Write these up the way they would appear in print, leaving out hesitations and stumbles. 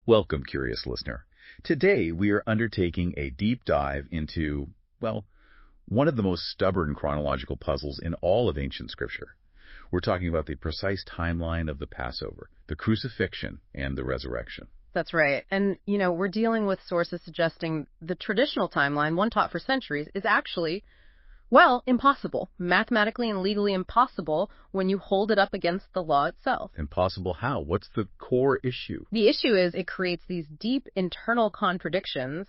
Welcome, curious listener. Today we are undertaking a deep dive into, well, one of the most stubborn chronological puzzles in all of ancient scripture. We're talking about the precise timeline of the Passover, the crucifixion, and the resurrection. That's right. And, we're dealing with sources suggesting the traditional timeline, one taught for centuries, is actually, impossible. Mathematically and legally impossible when you hold it up against the law itself. Impossible how? What's the core issue? The issue is it creates these deep internal contradictions.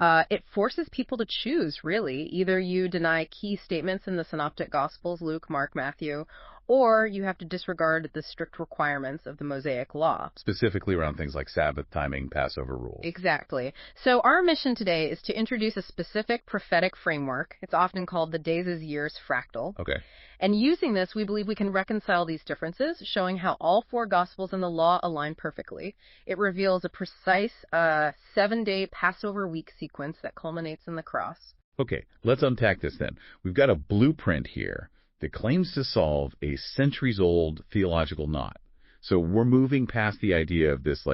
It forces people to choose, really. Either you deny key statements in the Synoptic Gospels, Luke, Mark, Matthew, or you have to disregard the strict requirements of the Mosaic Law. Specifically around things like Sabbath timing, Passover rules. Exactly. So our mission today is to introduce a specific prophetic framework. It's often called the days as years fractal. Okay. And using this, we believe we can reconcile these differences, showing how all four Gospels and the law align perfectly. It reveals a precise 7-day Passover week sequence that culminates in the cross. Okay, let's unpack this then. We've got a blueprint here that claims to solve a centuries-old theological knot. So we're moving past the idea of this,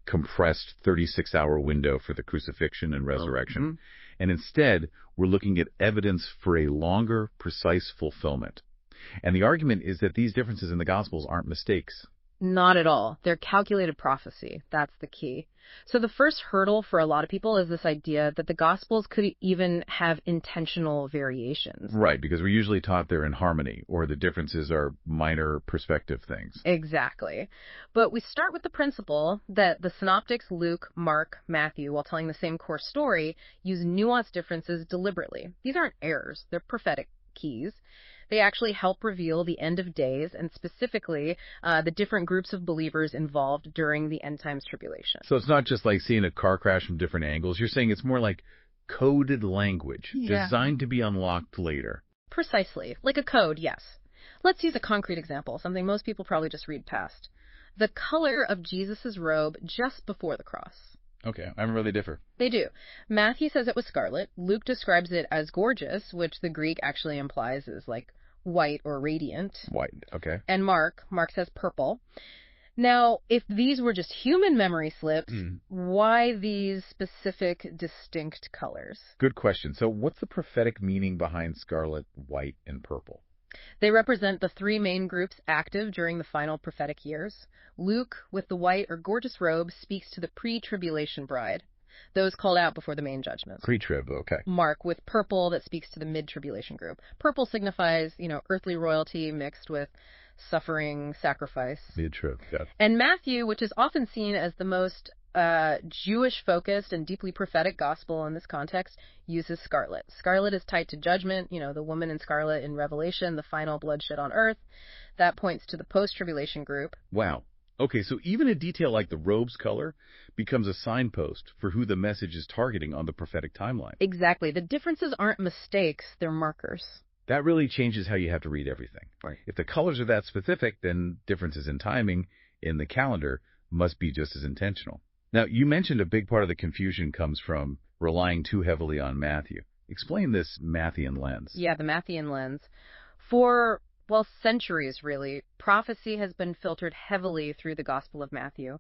compressed 36-hour window for the crucifixion and resurrection. And instead, we're looking at evidence for a longer, precise fulfillment. And the argument is that these differences in the Gospels aren't mistakes. Not at all. They're calculated prophecy. That's the key. So the first hurdle for a lot of people is this idea that the Gospels could even have intentional variations. Right, because we're usually taught they're in harmony, or the differences are minor perspective things. Exactly. But we start with the principle that the Synoptics, Luke, Mark, Matthew, while telling the same core story, use nuanced differences deliberately. These aren't errors. They're prophetic keys. They actually help reveal the end of days and specifically the different groups of believers involved during the end times tribulation. So it's not just like seeing a car crash from different angles. You're saying it's more like coded language designed to be unlocked later. Precisely. Like a code, yes. Let's use a concrete example, something most people probably just read past. The color of Jesus' robe just before the cross. Okay, I remember they differ. They do. Matthew says it was scarlet. Luke describes it as gorgeous, which the Greek actually implies is like white or radiant. White, okay. And Mark says purple. Now, if these were just human memory slips, why these specific distinct colors? Good question. So what's the prophetic meaning behind scarlet, white, and purple? They represent the three main groups active during the final prophetic years. Luke, with the white or gorgeous robe, speaks to the pre-tribulation bride, those called out before the main judgment. Pre-trib, okay. Mark, with purple, that speaks to the mid-tribulation group. Purple signifies, earthly royalty mixed with suffering, sacrifice. Mid-trib, yeah. And Matthew, which is often seen as the most Jewish-focused and deeply prophetic gospel in this context, uses scarlet. Scarlet is tied to judgment, the woman in scarlet in Revelation, the final bloodshed on earth. That points to the post-tribulation group. Wow. Okay, so even a detail like the robe's color becomes a signpost for who the message is targeting on the prophetic timeline. Exactly. The differences aren't mistakes, they're markers. That really changes how you have to read everything. Right. If the colors are that specific, then differences in timing in the calendar must be just as intentional. Now, you mentioned a big part of the confusion comes from relying too heavily on Matthew. Explain this Matthean lens. Yeah, the Matthean lens. For, centuries, really, prophecy has been filtered heavily through the Gospel of Matthew,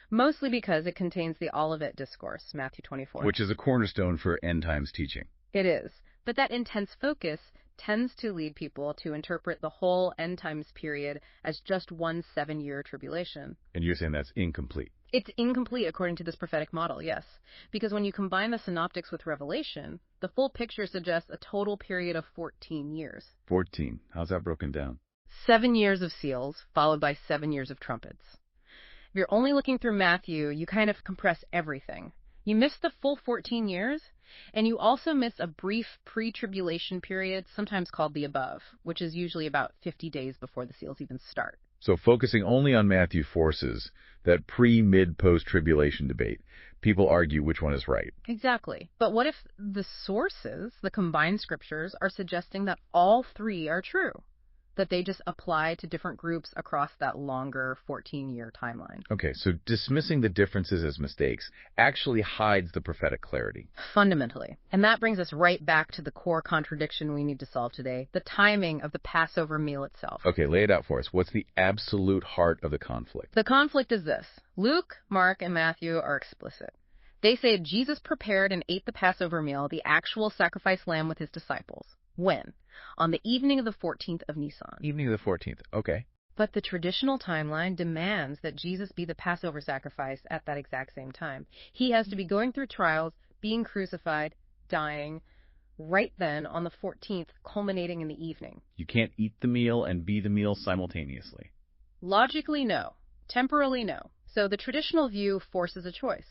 mostly because it contains the Olivet Discourse, Matthew 24. Which is a cornerstone for end times teaching. It is. But that intense focus tends to lead people to interpret the whole end times period as just one 7-year tribulation. And you're saying that's incomplete? It's incomplete according to this prophetic model, yes. Because when you combine the Synoptics with Revelation, the full picture suggests a total period of 14 years. 14. How's that broken down? 7 years of seals, followed by 7 years of trumpets. If you're only looking through Matthew, you kind of compress everything. You miss the full 14 years, and you also miss a brief pre-tribulation period, sometimes called the above, which is usually about 50 days before the seals even start. So focusing only on Matthew forces that pre, mid, post-tribulation debate. People argue which one is right. Exactly. But what if the sources, the combined scriptures, are suggesting that all three are true? that they just apply to different groups across that longer 14-year timeline. Okay, so dismissing the differences as mistakes actually hides the prophetic clarity. Fundamentally. And that brings us right back to the core contradiction we need to solve today, the timing of the Passover meal itself. Okay, lay it out for us. What's the absolute heart of the conflict? The conflict is this. Luke, Mark, and Matthew are explicit. They say Jesus prepared and ate the Passover meal, the actual sacrificed lamb, with his disciples. When? On the evening of the 14th of Nisan. Evening of the 14th. Okay. But the traditional timeline demands that Jesus be the Passover sacrifice at that exact same time. He has to be going through trials, being crucified, dying, right then on the 14th, culminating in the evening. You can't eat the meal and be the meal simultaneously. Logically, no. Temporally, no. So the traditional view forces a choice.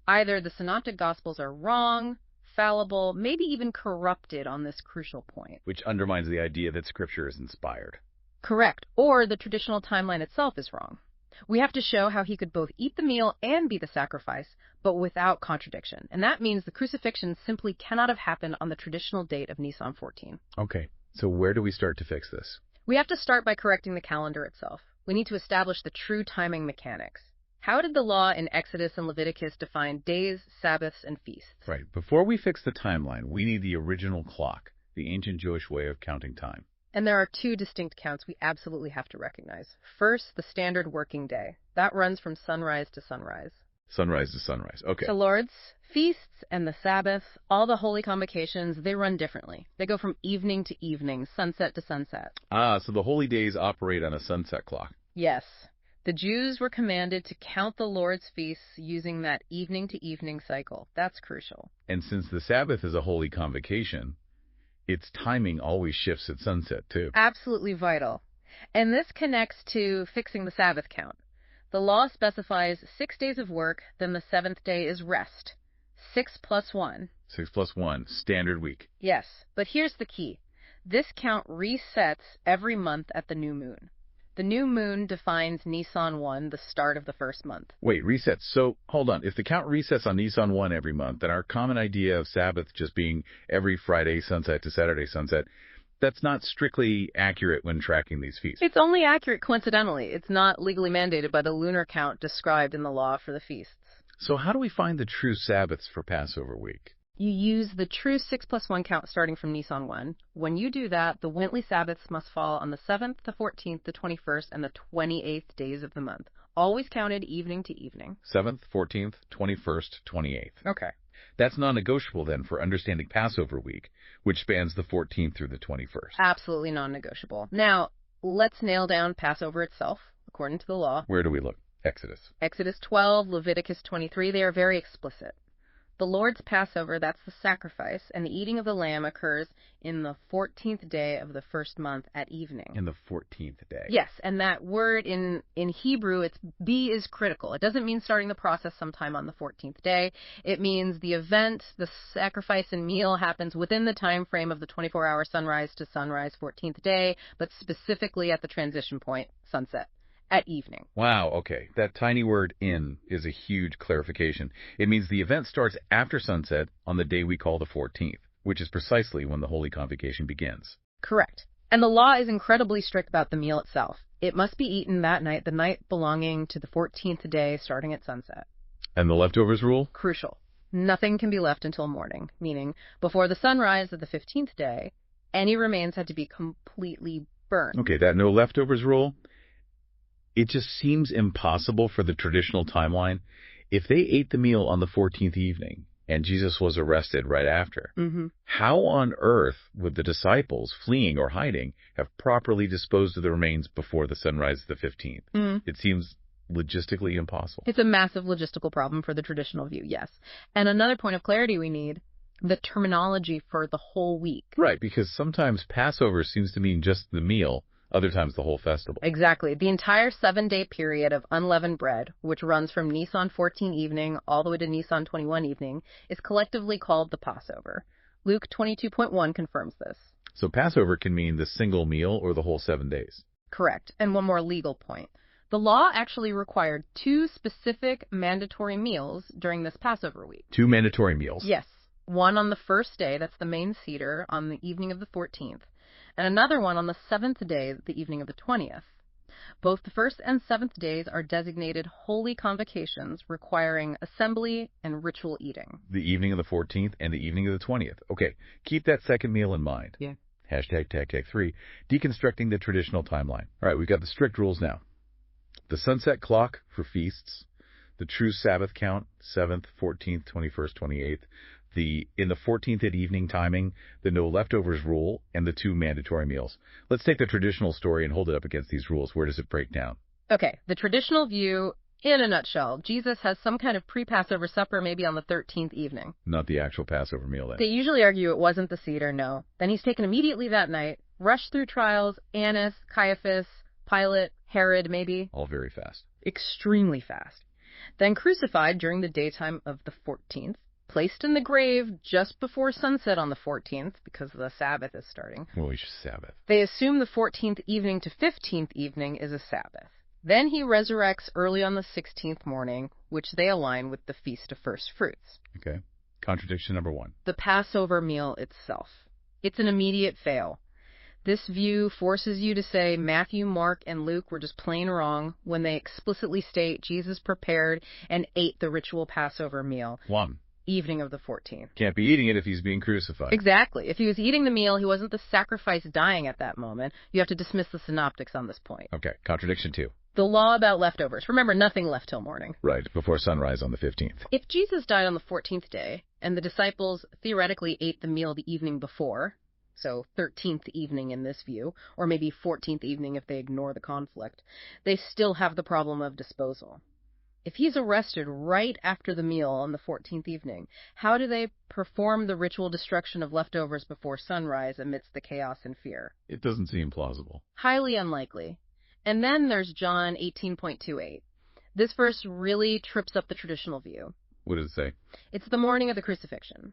Either the Synoptic Gospels are wrong, fallible, maybe even corrupted on this crucial point. Which undermines the idea that Scripture is inspired. Correct. Or the traditional timeline itself is wrong. We have to show how he could both eat the meal and be the sacrifice, but without contradiction. And that means the crucifixion simply cannot have happened on the traditional date of Nisan 14. Okay, so where do we start to fix this? We have to start by correcting the calendar itself. We need to establish the true timing mechanics. How did the law in Exodus and Leviticus define days, Sabbaths, and feasts? Right. Before we fix the timeline, we need the original clock, the ancient Jewish way of counting time. And there are two distinct counts we absolutely have to recognize. First, the standard working day. That runs from sunrise to sunrise. Sunrise to sunrise. Okay. The Lord's feasts and the Sabbath, all the holy convocations, they run differently. They go from evening to evening, sunset to sunset. So the holy days operate on a sunset clock. Yes. The Jews were commanded to count the Lord's feasts using that evening-to-evening cycle. That's crucial. And since the Sabbath is a holy convocation, its timing always shifts at sunset, too. Absolutely vital. And this connects to fixing the Sabbath count. The law specifies 6 days of work, then the seventh day is rest. 6 plus 1. 6 plus 1, standard week. Yes, but here's the key. This count resets every month at the new moon. The new moon defines Nisan 1, the start of the first month. Wait, resets. So, hold on. If the count resets on Nisan 1 every month, then our common idea of Sabbath just being every Friday sunset to Saturday sunset, that's not strictly accurate when tracking these feasts. It's only accurate coincidentally. It's not legally mandated by the lunar count described in the law for the feasts. So how do we find the true Sabbaths for Passover week? You use the true 6 plus 1 count starting from Nisan 1. When you do that, the Wintley Sabbaths must fall on the 7th, the 14th, the 21st, and the 28th days of the month. Always counted evening to evening. 7th, 14th, 21st, 28th. Okay. That's non-negotiable then for understanding Passover week, which spans the 14th through the 21st. Absolutely non-negotiable. Now, let's nail down Passover itself, according to the law. Where do we look? Exodus. Exodus 12, Leviticus 23, they are very explicit. The Lord's Passover, that's the sacrifice, and the eating of the lamb occurs in the 14th day of the first month at evening. In the 14th day. Yes, and that word in Hebrew, it's B is critical. It doesn't mean starting the process sometime on the 14th day. It means the event, the sacrifice and meal happens within the time frame of the 24-hour sunrise to sunrise 14th day, but specifically at the transition point, sunset. At evening. Wow, okay. That tiny word in is a huge clarification. It means the event starts after sunset on the day we call the 14th, which is precisely when the Holy Convocation begins. Correct. And the law is incredibly strict about the meal itself. It must be eaten that night, the night belonging to the 14th day starting at sunset. And the leftovers rule? Crucial. Nothing can be left until morning, meaning before the sunrise of the 15th day, any remains had to be completely burned. Okay, that no leftovers rule? It just seems impossible for the traditional timeline. If they ate the meal on the 14th evening and Jesus was arrested right after, how on earth would the disciples, fleeing or hiding, have properly disposed of the remains before the sunrise of the 15th? It seems logistically impossible. It's a massive logistical problem for the traditional view, yes. And another point of clarity we need, the terminology for the whole week. Right, because sometimes Passover seems to mean just the meal, other times the whole festival. Exactly. The entire 7-day period of unleavened bread, which runs from Nisan 14 evening all the way to Nisan 21 evening, is collectively called the Passover. Luke 22.1 confirms this. So Passover can mean the single meal or the whole 7 days. Correct. And one more legal point. The law actually required 2 specific mandatory meals during this Passover week. 2 mandatory meals? Yes. One on the first day, that's the main Seder, on the evening of the 14th. and another one on the 7th day, the evening of the 20th. Both the 1st and 7th days are designated holy convocations requiring assembly and ritual eating. The evening of the 14th and the evening of the 20th. Okay, keep that second meal in mind. Yeah. Hashtag tag 3, deconstructing the traditional timeline. All right, we've got the strict rules now. The sunset clock for feasts, the true Sabbath count, 7th, 14th, 21st, 28th, in the 14th at evening timing, the no leftovers rule, and the 2 mandatory meals. Let's take the traditional story and hold it up against these rules. Where does it break down? Okay, the traditional view, in a nutshell, Jesus has some kind of pre-Passover supper maybe on the 13th evening. Not the actual Passover meal, then. They usually argue it wasn't the Seder, no. Then he's taken immediately that night, rushed through trials, Annas, Caiaphas, Pilate, Herod, maybe. All very fast. Extremely fast. Then crucified during the daytime of the 14th, placed in the grave just before sunset on the 14th, because the Sabbath is starting. Holy Sabbath. They assume the 14th evening to 15th evening is a Sabbath. Then he resurrects early on the 16th morning, which they align with the Feast of First Fruits. Okay. Contradiction number 1. The Passover meal itself. It's an immediate fail. This view forces you to say Matthew, Mark, and Luke were just plain wrong when they explicitly state Jesus prepared and ate the ritual Passover meal. 1. Evening of the 14th. Can't be eating it if he's being crucified. Exactly. If he was eating the meal, he wasn't the sacrifice dying at that moment. You have to dismiss the synoptics on this point. Okay. Contradiction 2. The law about leftovers. Remember, nothing left till morning. Right, before sunrise on the 15th. If Jesus died on the 14th day, and the disciples theoretically ate the meal the evening before, so 13th evening in this view, or maybe 14th evening if they ignore the conflict, they still have the problem of disposal. If he's arrested right after the meal on the 14th evening, how do they perform the ritual destruction of leftovers before sunrise amidst the chaos and fear? It doesn't seem plausible. Highly unlikely. And then there's John 18.28. This verse really trips up the traditional view. What does it say? It's the morning of the crucifixion.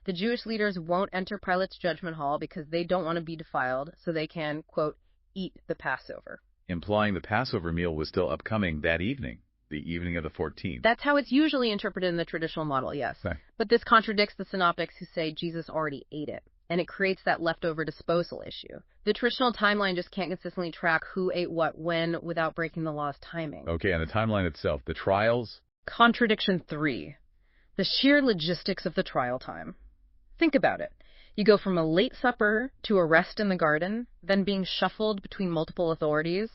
The Jewish leaders won't enter Pilate's judgment hall because they don't want to be defiled, so they can, quote, eat the Passover. Implying the Passover meal was still upcoming that evening. The evening of the 14th. That's how it's usually interpreted in the traditional model, yes. Okay. But this contradicts the synoptics who say Jesus already ate it, and it creates that leftover disposal issue. The traditional timeline just can't consistently track who ate what when without breaking the law's timing. Okay, and the timeline itself, the trials? Contradiction 3. The sheer logistics of the trial time. Think about it. You go from a late supper to arrest in the garden, then being shuffled between multiple authorities,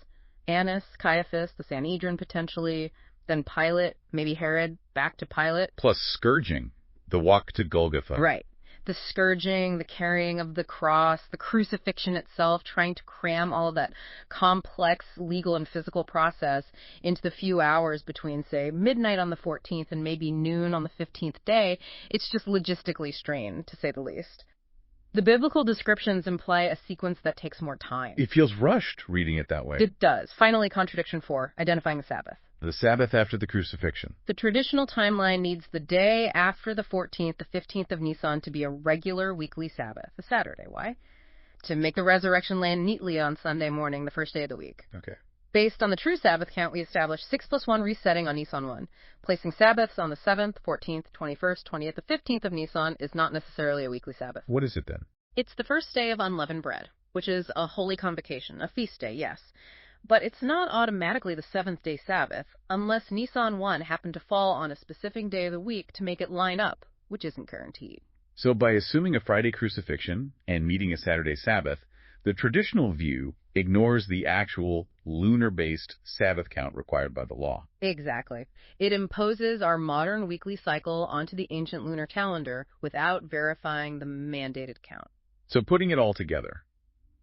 Annas, Caiaphas, the Sanhedrin potentially, then Pilate, maybe Herod, back to Pilate. Plus scourging, the walk to Golgotha. Right. The scourging, the carrying of the cross, the crucifixion itself, trying to cram all of that complex legal and physical process into the few hours between, say, midnight on the 14th and maybe noon on the 15th day. It's just logistically strained, to say the least. The biblical descriptions imply a sequence that takes more time. It feels rushed reading it that way. It does. Finally, contradiction 4, identifying the Sabbath. The Sabbath after the crucifixion. The traditional timeline needs the day after the 14th, the 15th of Nisan, to be a regular weekly Sabbath, a Saturday. Why? To make the resurrection land neatly on Sunday morning, the first day of the week. Okay. Based on the true Sabbath count, we established 6 + 1 resetting on Nisan 1. Placing Sabbaths on the 7th, 14th, 21st, 20th, the 15th of Nisan is not necessarily a weekly Sabbath. What is it then? It's the first day of unleavened bread, which is a holy convocation, a feast day, yes. But it's not automatically the 7th-day Sabbath, unless Nisan 1 happened to fall on a specific day of the week to make it line up, which isn't guaranteed. So by assuming a Friday crucifixion and meeting a Saturday Sabbath, the traditional view ignores the actual lunar-based Sabbath count required by the law. Exactly. It imposes our modern weekly cycle onto the ancient lunar calendar without verifying the mandated count. So putting it all together,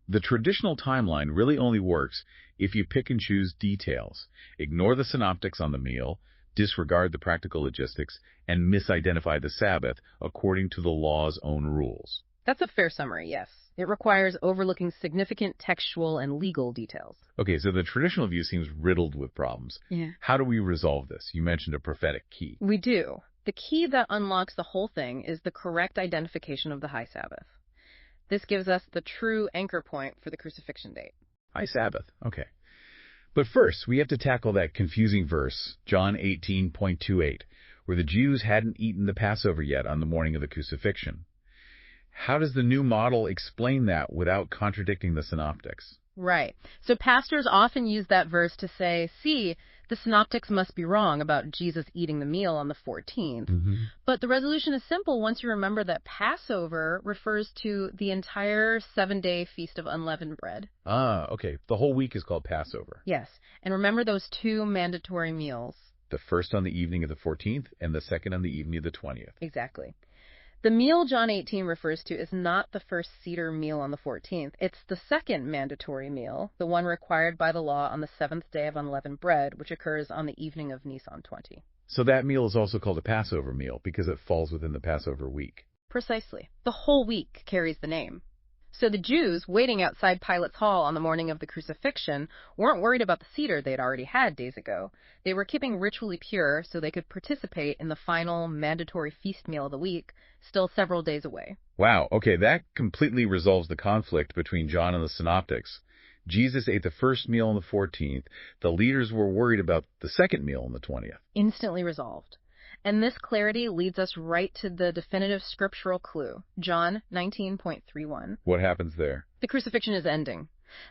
the traditional timeline really only works if you pick and choose details, ignore the synoptics on the meal, disregard the practical logistics, and misidentify the Sabbath according to the law's own rules. That's a fair summary, yes. It requires overlooking significant textual and legal details. Okay, so the traditional view seems riddled with problems. Yeah. How do we resolve this? You mentioned a prophetic key. We do. The key that unlocks the whole thing is the correct identification of the high Sabbath. This gives us the true anchor point for the crucifixion date. High Sabbath, okay. But first, we have to tackle that confusing verse, John 18.28, where the Jews hadn't eaten the Passover yet on the morning of the crucifixion. How does the new model explain that without contradicting the synoptics? Right. So pastors often use that verse to say, see, the synoptics must be wrong about Jesus eating the meal on the 14th. Mm-hmm. But the resolution is simple once you remember that Passover refers to the entire 7-day Feast of Unleavened Bread. Ah, okay. The whole week is called Passover. Yes. And remember those two mandatory meals. The first on the evening of the 14th and the second on the evening of the 20th. Exactly. The meal John 18 refers to is not the first Seder meal on the 14th. It's the second mandatory meal, the one required by the law on the 7th day of unleavened bread, which occurs on the evening of Nisan 20. So that meal is also called a Passover meal because it falls within the Passover week. Precisely. The whole week carries the name. So the Jews, waiting outside Pilate's hall on the morning of the crucifixion, weren't worried about the Seder they'd already had days ago. They were keeping ritually pure so they could participate in the final mandatory feast meal of the week, still several days away. Wow, okay, that completely resolves the conflict between John and the synoptics. Jesus ate the first meal on the 14th. The leaders were worried about the second meal on the 20th. Instantly resolved. And this clarity leads us right to the definitive scriptural clue, John 19.31. What happens there? The crucifixion is ending.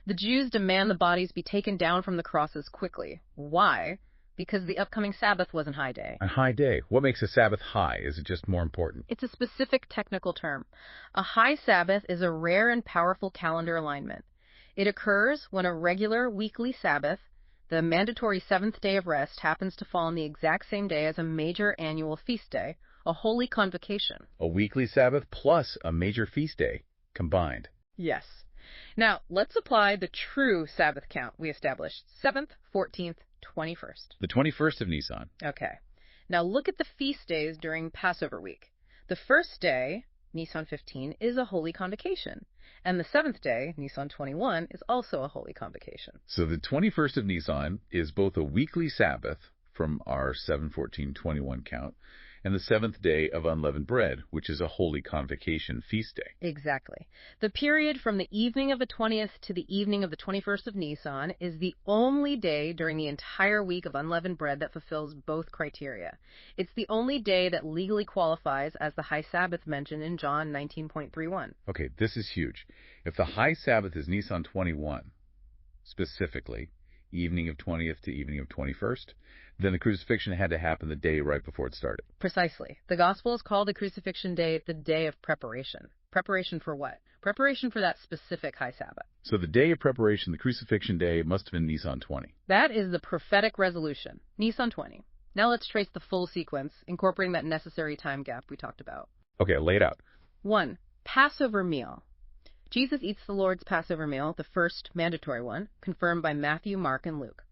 The Jews demand the bodies be taken down from the crosses quickly. Why? Because the upcoming Sabbath was a high day. A high day. What makes a Sabbath high? Is it just more important? It's a specific technical term. A high Sabbath is a rare and powerful calendar alignment. It occurs when a regular weekly Sabbath, the mandatory seventh day of rest, happens to fall on the exact same day as a major annual feast day, a holy convocation. A weekly Sabbath plus a major feast day combined. Yes. Now, let's apply the true Sabbath count we established. 7th, 14th, 21st. The 21st of Nisan. Okay. Now look at the feast days during Passover week. The first day, Nisan 15, is a holy convocation. And the seventh day, Nisan 21, is also a holy convocation. So the 21st of Nisan is both a weekly Sabbath from our 7-14-21 count, and the seventh day of unleavened bread, which is a holy convocation feast day. Exactly. The period from the evening of the 20th to the evening of the 21st of Nisan is the only day during the entire week of unleavened bread that fulfills both criteria. It's the only day that legally qualifies as the high Sabbath mentioned in John 19.31. Okay, this is huge. If the high Sabbath is Nisan 21, specifically, evening of 20th to evening of 21st, then the crucifixion had to happen the day right before it started. Precisely. The Gospels call the crucifixion day the day of preparation. Preparation for what? Preparation for that specific high Sabbath. So the day of preparation, the crucifixion day, must have been Nisan 20. That is the prophetic resolution, Nisan 20. Now let's trace the full sequence, incorporating that necessary time gap we talked about. Okay, lay it out. 1. Passover meal. Jesus eats the Lord's Passover meal, the first mandatory one, confirmed by Matthew, Mark, and Luke.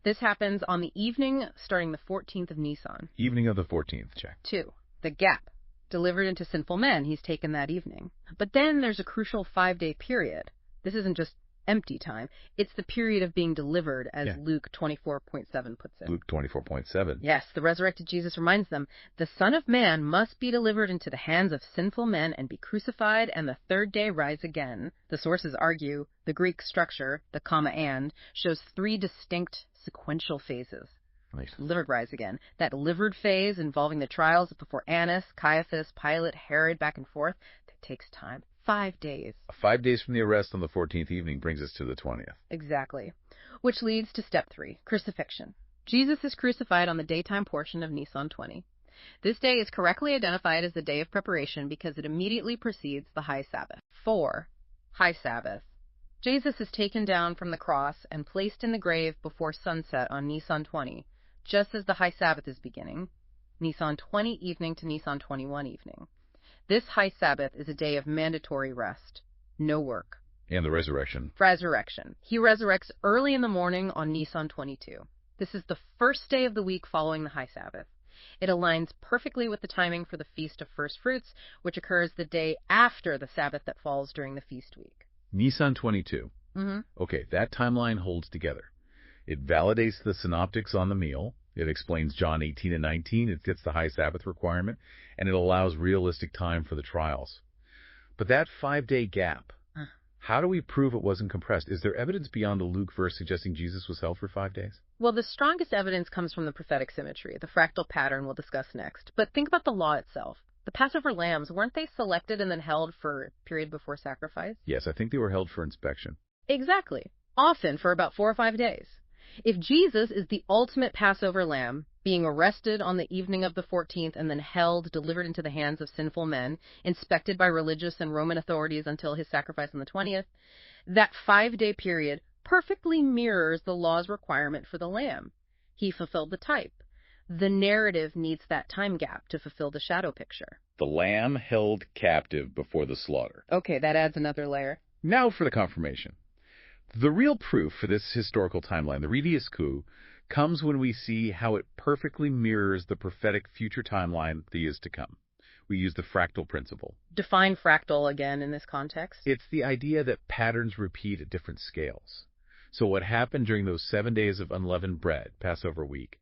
This happens on the evening starting the 14th of Nisan. Evening of the 14th, check. 2. The gap. Delivered into sinful men, he's taken that evening. But then there's a crucial 5-day period. This isn't just empty time. It's the period of being delivered, as Luke 24.7 puts it. Luke 24.7. Yes, the resurrected Jesus reminds them, the Son of Man must be delivered into the hands of sinful men and be crucified, and the third day rise again. The sources argue the Greek structure, the comma and, shows 3 distinct sequential phases. Nice. Delivered rise again. That delivered phase involving the trials before Annas, Caiaphas, Pilate, Herod, back and forth, that takes time. 5 days. 5 days from the arrest on the 14th evening brings us to the 20th. Exactly. Which leads to step 3, crucifixion. Jesus is crucified on the daytime portion of Nisan 20. This day is correctly identified as the day of preparation because it immediately precedes the high Sabbath. 4. High Sabbath. Jesus is taken down from the cross and placed in the grave before sunset on Nisan 20, just as the high Sabbath is beginning, Nisan 20 evening to Nisan 21 evening. This high Sabbath is a day of mandatory rest, no work. And the resurrection. Resurrection. He resurrects early in the morning on Nisan 22. This is the first day of the week following the high Sabbath. It aligns perfectly with the timing for the Feast of First Fruits, which occurs the day after the Sabbath that falls during the feast week. Nisan 22. Mm-hmm. Okay, that timeline holds together. It validates the synoptics on the meal. It explains John 18 and 19. It fits the high Sabbath requirement, and it allows realistic time for the trials. But that 5-day gap, how do we prove it wasn't compressed? Is there evidence beyond the Luke verse suggesting Jesus was held for 5 days? Well, the strongest evidence comes from the prophetic symmetry, the fractal pattern we'll discuss next. But think about the law itself. The Passover lambs, weren't they selected and then held for a period before sacrifice? Yes, I think they were held for inspection. Exactly. Often for about 4 or 5 days. If Jesus is the ultimate Passover lamb, being arrested on the evening of the 14th and then held, delivered into the hands of sinful men, inspected by religious and Roman authorities until his sacrifice on the 20th, that 5-day period perfectly mirrors the law's requirement for the lamb. He fulfilled the type. The narrative needs that time gap to fulfill the shadow picture. The lamb held captive before the slaughter. Okay, that adds another layer. Now for the confirmation. The real proof for this historical timeline, the Redius coup, comes when we see how it perfectly mirrors the prophetic future timeline that is to come. We use the fractal principle. Define fractal again in this context. It's the idea that patterns repeat at different scales. So what happened during those 7 days of unleavened bread, Passover week,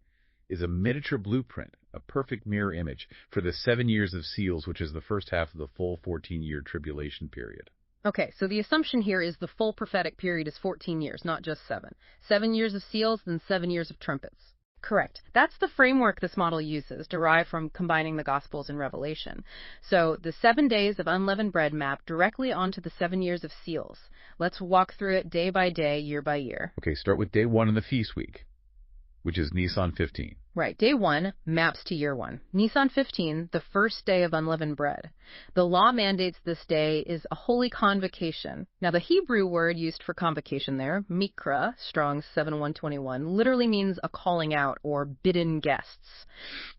is a miniature blueprint, a perfect mirror image for the 7 years of seals, which is the first half of the full 14-year tribulation period. Okay, so the assumption here is the full prophetic period is 14 years, not just 7. 7 years of seals, then 7 years of trumpets. Correct. That's the framework this model uses, derived from combining the Gospels and Revelation. So the 7 days of unleavened bread map directly onto the 7 years of seals. Let's walk through it day by day, year by year. Okay, start with day 1 in the feast week, which is Nisan 15. Right, day 1 maps to year 1. Nisan 15, the first day of unleavened bread. The law mandates this day is a holy convocation. Now, the Hebrew word used for convocation there, mikra, Strong's 7121, literally means a calling out or bidden guests.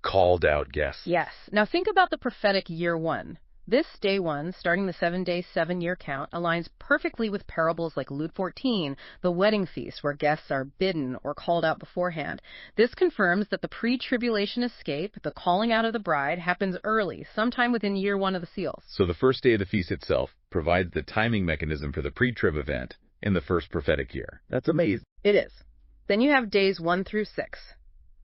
Called out guests. Yes. Now, think about the prophetic year 1. This day 1, starting the 7-day, 7-year count, aligns perfectly with parables like Luke 14, the wedding feast, where guests are bidden or called out beforehand. This confirms that the pre-tribulation escape, the calling out of the bride, happens early, sometime within year 1 of the seals. So the first day of the feast itself provides the timing mechanism for the pre-trib event in the first prophetic year. That's amazing. It is. Then you have days 1 through 6.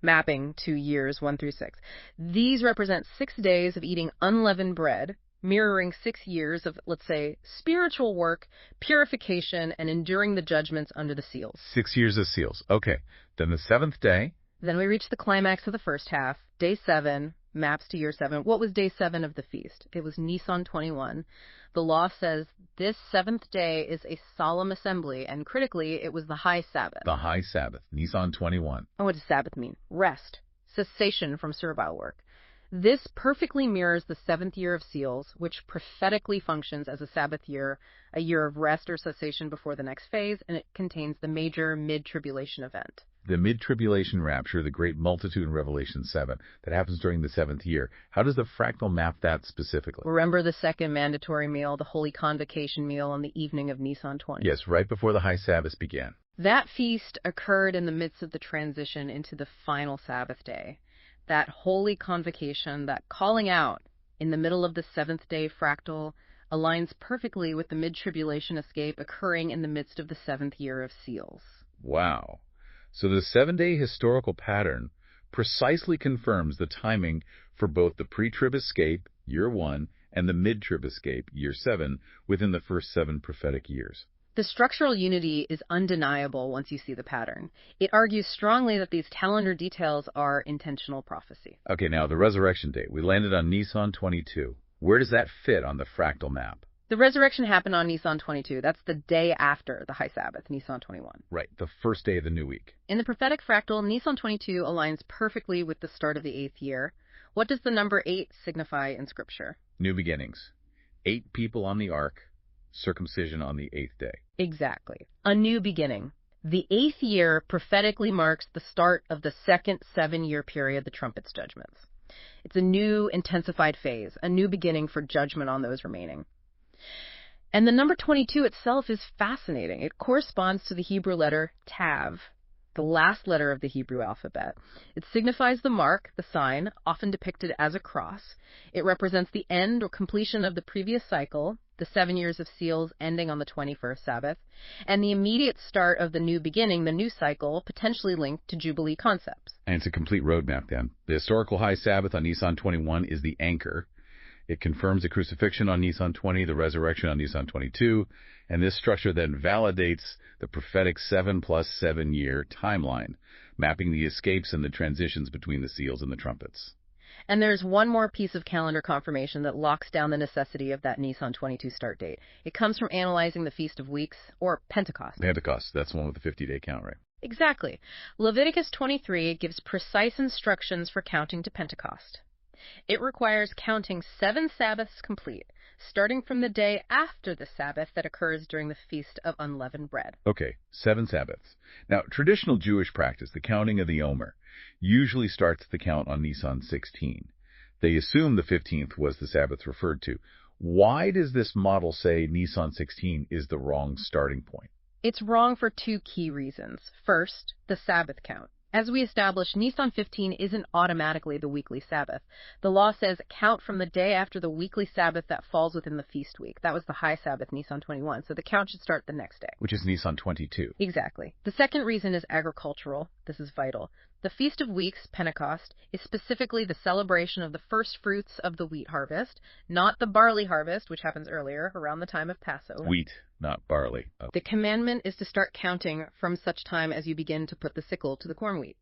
Mapping to years 1 through 6. These represent 6 days of eating unleavened bread, mirroring 6 years of, let's say, spiritual work, purification, and enduring the judgments under the seals. 6 years of seals. Okay. Then the 7th day. Then we reach the climax of the first half. Day 7 maps to year 7. What was day 7 of the feast? It was Nisan 21. The law says this 7th day is a solemn assembly, and critically, it was the high Sabbath. The high Sabbath, Nisan 21. And what does Sabbath mean? Rest, cessation from servile work. This perfectly mirrors the 7th year of seals, which prophetically functions as a Sabbath year, a year of rest or cessation before the next phase, and it contains the major mid-tribulation event. The mid-tribulation rapture, the great multitude in Revelation 7, that happens during the 7th year. How does the fractal map that specifically? Remember the second mandatory meal, the Holy Convocation meal on the evening of Nisan 20? Yes, right before the high Sabbath began. That feast occurred in the midst of the transition into the final Sabbath day. That holy convocation, that calling out in the middle of the 7th day fractal, aligns perfectly with the mid-tribulation escape occurring in the midst of the 7th year of seals. Wow. So the 7-day historical pattern precisely confirms the timing for both the pre-trib escape, year 1, and the mid-trib escape, year 7, within the first 7 prophetic years. The structural unity is undeniable once you see the pattern. It argues strongly that these calendar details are intentional prophecy. Okay, now the resurrection date. We landed on Nisan 22. Where does that fit on the fractal map? The resurrection happened on Nisan 22. That's the day after the high Sabbath, Nisan 21. Right, the first day of the new week. In the prophetic fractal, Nisan 22 aligns perfectly with the start of the 8th year. What does the number 8 signify in Scripture? New beginnings. 8 people on the ark, circumcision on the 8th day. Exactly. A new beginning. The 8th year prophetically marks the start of the second 7-year period, the trumpets judgments. It's a new intensified phase, a new beginning for judgment on those remaining. And the number 22 itself is fascinating. It corresponds to the Hebrew letter Tav, the last letter of the Hebrew alphabet. It signifies the mark, the sign, often depicted as a cross. It represents the end or completion of the previous cycle, the 7 years of seals ending on the 21st Sabbath, and the immediate start of the new beginning, the new cycle, potentially linked to Jubilee concepts. And it's a complete roadmap then. The historical high Sabbath on Nisan 21 is the anchor. It confirms the crucifixion on Nisan 20, the resurrection on Nisan 22, and this structure then validates the prophetic 7 plus 7 year timeline, mapping the escapes and the transitions between the seals and the trumpets. And there's one more piece of calendar confirmation that locks down the necessity of that Nisan 22 start date. It comes from analyzing the Feast of Weeks, or Pentecost. Pentecost, that's the one with the 50-day count, right? Exactly. Leviticus 23 gives precise instructions for counting to Pentecost. It requires counting 7 Sabbaths complete, starting from the day after the Sabbath that occurs during the Feast of Unleavened Bread. Okay, 7 Sabbaths. Now, traditional Jewish practice, the counting of the Omer, usually starts the count on Nisan 16. They assume the 15th was the Sabbath referred to. Why does this model say Nisan 16 is the wrong starting point? It's wrong for 2 key reasons. First, the Sabbath count. As we established, Nisan 15 isn't automatically the weekly Sabbath. The law says count from the day after the weekly Sabbath that falls within the feast week. That was the high Sabbath, Nisan 21, so the count should start the next day. Which is Nisan 22. Exactly. The second reason is agricultural. This is vital. The Feast of Weeks, Pentecost, is specifically the celebration of the first fruits of the wheat harvest, not the barley harvest, which happens earlier, around the time of Passover. Wheat, not barley. Oh. The commandment is to start counting from such time as you begin to put the sickle to the corn wheat.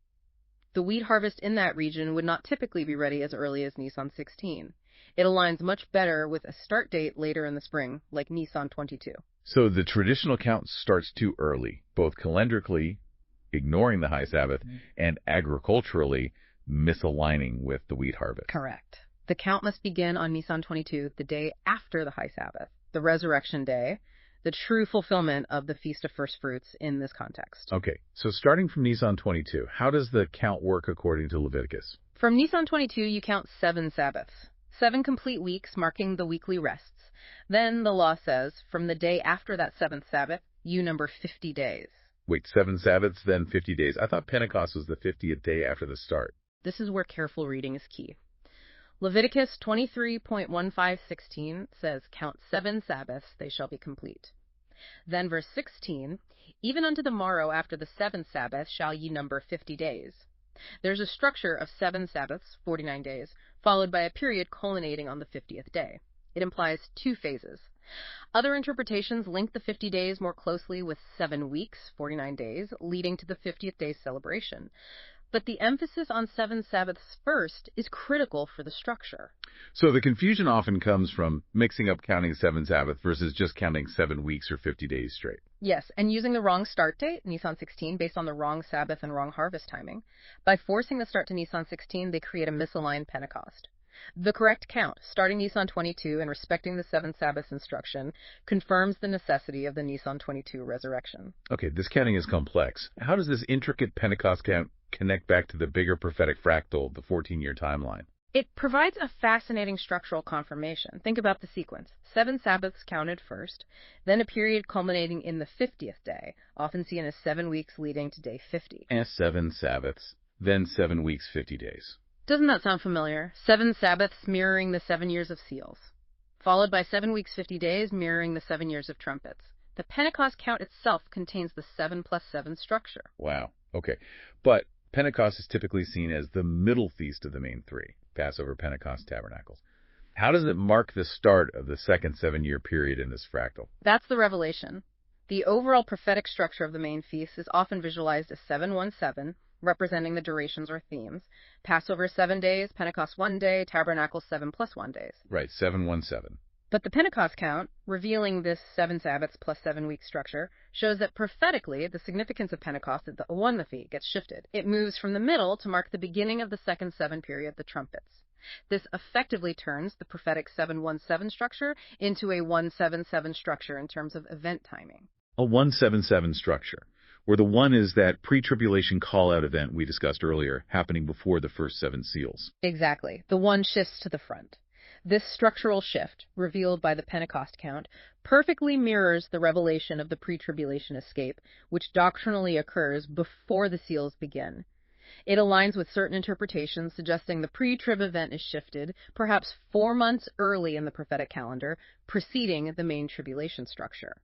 The wheat harvest in that region would not typically be ready as early as Nisan 16. It aligns much better with a start date later in the spring, like Nisan 22. So the traditional count starts too early, both calendarically, ignoring the high Sabbath, and agriculturally, misaligning with the wheat harvest. Correct. The count must begin on Nisan 22, the day after the high Sabbath, the resurrection day, the true fulfillment of the Feast of First Fruits in this context. Okay, so starting from Nisan 22, how does the count work according to Leviticus? From Nisan 22, you count 7 Sabbaths, 7 complete weeks marking the weekly rests. Then, the law says, from the day after that 7th Sabbath, you number 50 days. Wait, 7 Sabbaths, then 50 days. I thought Pentecost was the 50th day after the start. This is where careful reading is key. Leviticus 23.1516 says, count 7 Sabbaths, they shall be complete. Then verse 16, even unto the morrow after the 7th Sabbath shall ye number 50 days. There's a structure of 7 Sabbaths, 49 days, followed by a period culminating on the 50th day. It implies 2 phases. Other interpretations link the 50 days more closely with 7 weeks, 49 days, leading to the 50th day celebration. But the emphasis on 7 Sabbaths first is critical for the structure. So the confusion often comes from mixing up counting 7 Sabbath versus just counting 7 weeks or 50 days straight. Yes, and using the wrong start date, Nisan 16, based on the wrong Sabbath and wrong harvest timing. By forcing the start to Nisan 16, they create a misaligned Pentecost. The correct count, starting Nisan 22 and respecting the 7 Sabbaths instruction, confirms the necessity of the Nisan 22 resurrection. Okay, this counting is complex. How does this intricate Pentecost count connect back to the bigger prophetic fractal, the 14-year timeline? It provides a fascinating structural confirmation. Think about the sequence. 7 Sabbaths counted first, then a period culminating in the 50th day, often seen as 7 weeks leading to day 50. And 7 Sabbaths, then 7 weeks, 50 days. Doesn't that sound familiar? 7 Sabbaths mirroring the 7 years of seals, followed by 7 weeks, 50 days mirroring the 7 years of trumpets. The Pentecost count itself contains the 7 plus 7 structure. Wow. Okay. But Pentecost is typically seen as the middle feast of the main 3, Passover, Pentecost, Tabernacles. How does it mark the start of the second 7-year period in this fractal? That's the revelation. The overall prophetic structure of the main feast is often visualized as 717, representing the durations or themes. Passover 7 days, Pentecost 1 day, Tabernacle 7 plus 1 days. Right, 717. But the Pentecost count, revealing this 7 Sabbaths plus 7 week structure, shows that prophetically the significance of Pentecost at the Owanlefi gets shifted. It moves from the middle to mark the beginning of the second 7 period, the trumpets. This effectively turns the prophetic 717 structure into a 177 structure in terms of event timing. A 177 structure, where the 1 is that pre-tribulation call-out event we discussed earlier, happening before the first 7 seals. Exactly. The 1 shifts to the front. This structural shift, revealed by the Pentecost count, perfectly mirrors the revelation of the pre-tribulation escape, which doctrinally occurs before the seals begin. It aligns with certain interpretations suggesting the pre-trib event is shifted, perhaps 4 months early in the prophetic calendar, preceding the main tribulation structure.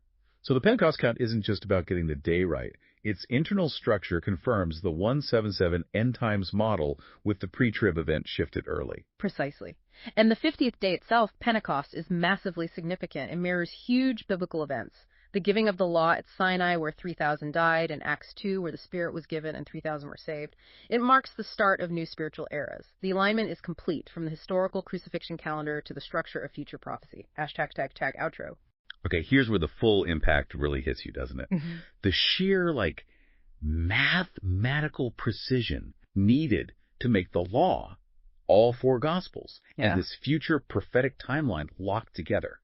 So the Pentecost count isn't just about getting the day right. Its internal structure confirms the 177 end times model with the pre-trib event shifted early. Precisely. And the 50th day itself, Pentecost, is massively significant. It mirrors huge biblical events. The giving of the law at Sinai, where 3,000 died, and Acts 2, where the Spirit was given and 3,000 were saved. It marks the start of new spiritual eras. The alignment is complete, from the historical crucifixion calendar to the structure of future prophecy. #tag outro. Okay, here's where the full impact really hits you, doesn't it? The sheer, mathematical precision needed to make the law, all four Gospels, and this future prophetic timeline locked together,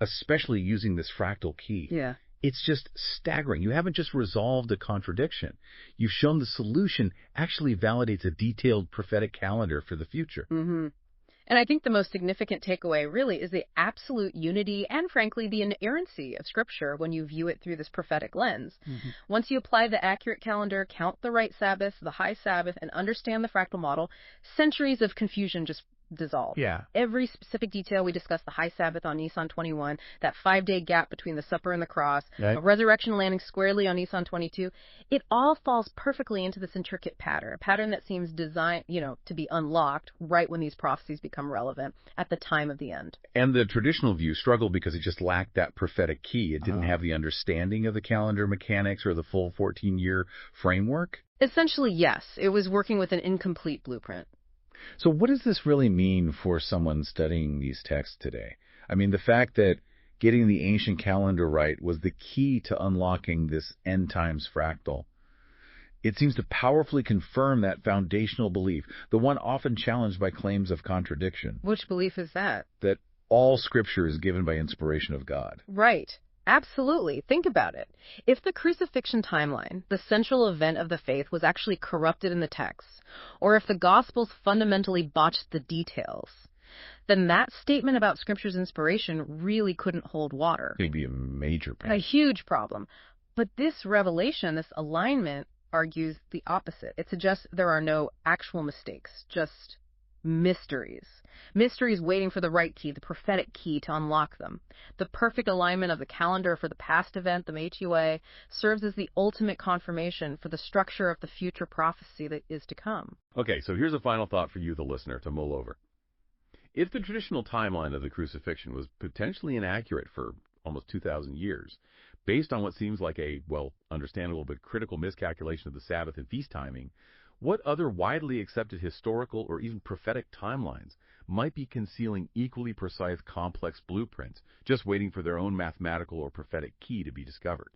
especially using this fractal key. Yeah. It's just staggering. You haven't just resolved a contradiction. You've shown the solution actually validates a detailed prophetic calendar for the future. And I think the most significant takeaway really is the absolute unity and, frankly, the inerrancy of Scripture when you view it through this prophetic lens. Once you apply the accurate calendar, count the right Sabbath, the high Sabbath, and understand the fractal model, centuries of confusion just dissolve. Yeah. Every specific detail we discussed, the high Sabbath on Nisan 21, that 5-day gap between the supper and the cross, a resurrection landing squarely on Nisan 22, it all falls perfectly into this intricate pattern, a pattern that seems designed, to be unlocked right when these prophecies become relevant at the time of the end. And the traditional view struggled because it just lacked that prophetic key. It didn't have the understanding of the calendar mechanics or the full 14-year framework. Essentially, yes. It was working with an incomplete blueprint. So what does this really mean for someone studying these texts today? I mean, the fact that getting the ancient calendar right was the key to unlocking this end times fractal. It seems to powerfully confirm that foundational belief, the one often challenged by claims of contradiction. Which belief is that? That all Scripture is given by inspiration of God. Right. Absolutely. Think about it. If the crucifixion timeline, the central event of the faith, was actually corrupted in the texts, or if the Gospels fundamentally botched the details, then that statement about Scripture's inspiration really couldn't hold water. It'd be a major problem. A huge problem. But this revelation, this alignment, argues the opposite. It suggests there are no actual mistakes, just mysteries. Mysteries waiting for the right key, the prophetic key, to unlock them. The perfect alignment of the calendar for the past event, the HUA, serves as the ultimate confirmation for the structure of the future prophecy that is to come. Okay, so here's a final thought for you, the listener, to mull over. If the traditional timeline of the crucifixion was potentially inaccurate for almost 2,000 years, based on what seems like a, understandable but critical miscalculation of the Sabbath and feast timing, what other widely accepted historical or even prophetic timelines might be concealing equally precise, complex blueprints, just waiting for their own mathematical or prophetic key to be discovered?